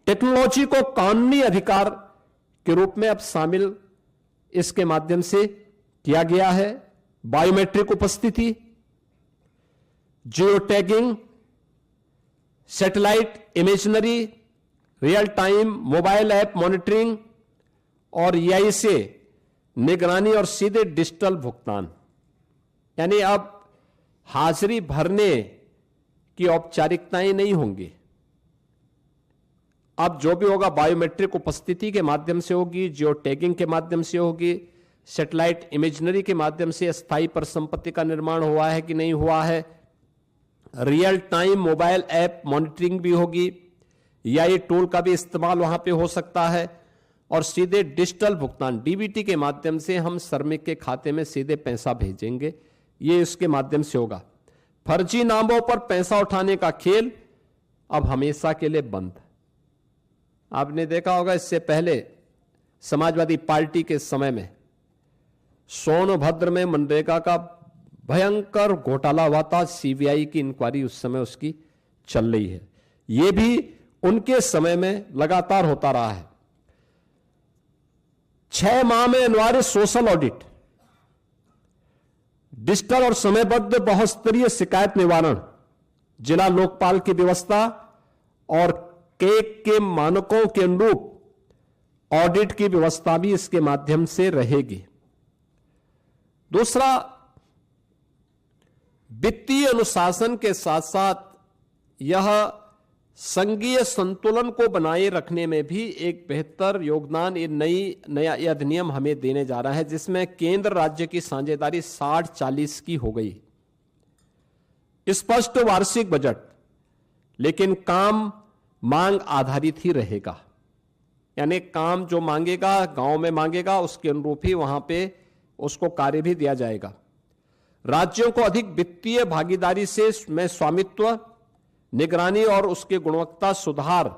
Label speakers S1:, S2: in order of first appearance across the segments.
S1: Technology को कानूनी अधिकार के रूप में अब शामिल इसके माध्यम से किया गया है। बायोमेट्रिक उपस्थिति, geo tagging, satellite imagery, real time mobile app monitoring और EI से निगरानी और सीधे डिजिटल भुगतान। यानी अब हाजिरी भरने की औपचारिकताएं नहीं होंगी। अब जो भी होगा बायोमेट्रिक उपस्थिति के माध्यम से होगी, जियो टैगिंग के माध्यम से होगी, सैटेलाइट इमेजरी के माध्यम से स्थायी परिसंपत्ति का निर्माण हुआ है कि नहीं हुआ है, real time mobile app monitoring भी होगी, EI टूल का भी इस्तेमाल वहां पे हो सकता है, और सीधे डिजिटल भुगतान DBT के माध्यम से हम श्रमिक के खाते में सीधे पैसा भेजेंगे, ये इसके माध्यम से होगा। फर्जी नामों पर पैसा उठाने का खेल अब हमेशा के लिए बंद। आपने देखा होगा इससे पहले समाजवादी पार्टी के समय में सोनभद्र में मनरेगा का भयंकर घोटाला हुआ था। CBI की इंक्वायरी उस समय उसकी चल रही है। यह भी उनके समय में लगातार होता रहा है। 6 माह में अनिवार्य सोशल ऑडिट, डिजिटल और समयबद्ध बहुस्तरीय शिकायत निवारण, जिला लोकपाल की व्यवस्था और केक के मानकों के अनुरूप ऑडिट की व्यवस्था भी इसके माध्यम से रहेगी। दूसरा, वित्तीय अनुशासन के साथ साथ यह संघीय संतुलन को बनाए रखने में भी एक बेहतर योगदान ये नया अधिनियम हमें देने जा रहा है, जिसमें केंद्र राज्य की साझेदारी 60-40 की हो गई। स्पष्ट वार्षिक बजट, लेकिन काम मांग आधारित ही रहेगा। यानी काम जो मांगेगा, गांव में मांगेगा, उसके अनुरूप ही वहां पे उसको कार्य भी दिया जाएगा। राज्यों को अधिक वित्तीय भागीदारी से में स्वामित्व, निगरानी और उसकी गुणवत्ता सुधार,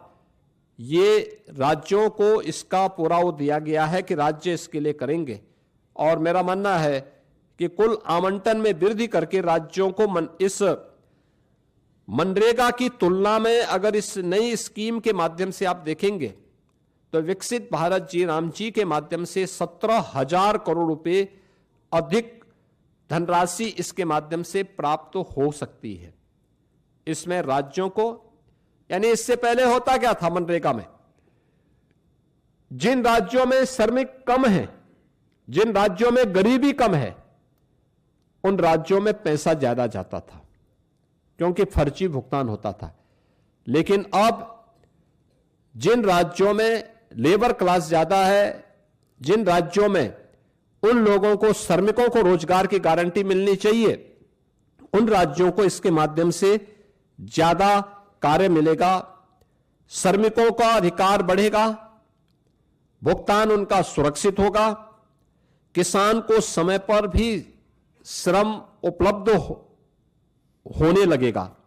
S1: ये राज्यों को इसका पूरा वो दिया गया है कि राज्य इसके लिए करेंगे। और मेरा मानना है कि कुल आवंटन में वृद्धि करके राज्यों को इस मनरेगा की तुलना में अगर इस नई स्कीम के माध्यम से आप देखेंगे तो विकसित भारत जी राम जी के माध्यम से 17,000 करोड़ रुपए अधिक धनराशि इसके माध्यम से प्राप्त हो सकती है। इसमें राज्यों को, यानी इससे पहले होता क्या था मनरेगा में, जिन राज्यों में श्रमिक कम है, जिन राज्यों में गरीबी कम है, उन राज्यों में पैसा ज्यादा जाता था क्योंकि फर्जी भुगतान होता था। लेकिन अब जिन राज्यों में लेबर क्लास ज्यादा है, जिन राज्यों में उन लोगों को, श्रमिकों को रोजगार की गारंटी मिलनी चाहिए, उन राज्यों को इसके माध्यम से ज्यादा कार्य मिलेगा, श्रमिकों का अधिकार बढ़ेगा, भुगतान उनका सुरक्षित होगा, किसान को समय पर भी श्रम उपलब्ध होने लगेगा।